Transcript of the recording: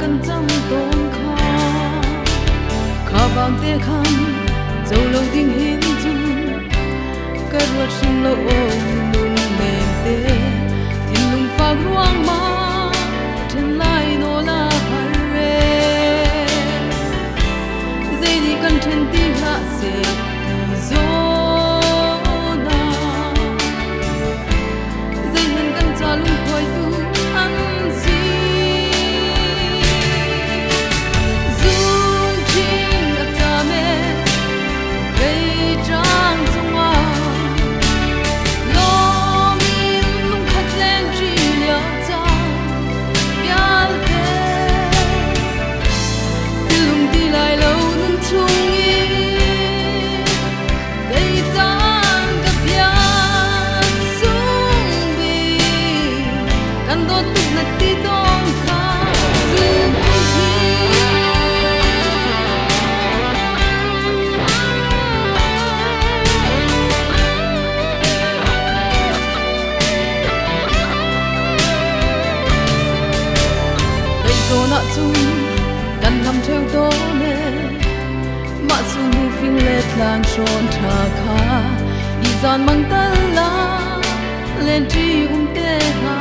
kan cham tong kha bang te kham zo lo ding hin chung ka ruat sin lo ong nun nem te tin lung fa ruang ma ten lai no la har re zai di kan ten ti la se zo na zai hen kan cha lung khoi tu an si zum ching ap ta me gai chang chung wa lo min lung khat len chi lia cha pial te lung ti lai lo nun chung yi gai chang ka pia sung bi kan do tu na ti dong kha zum chi zo na chung kan lam theu to ne ma su nu fing let lang shon tha kha i zan mang ta la len ti te ha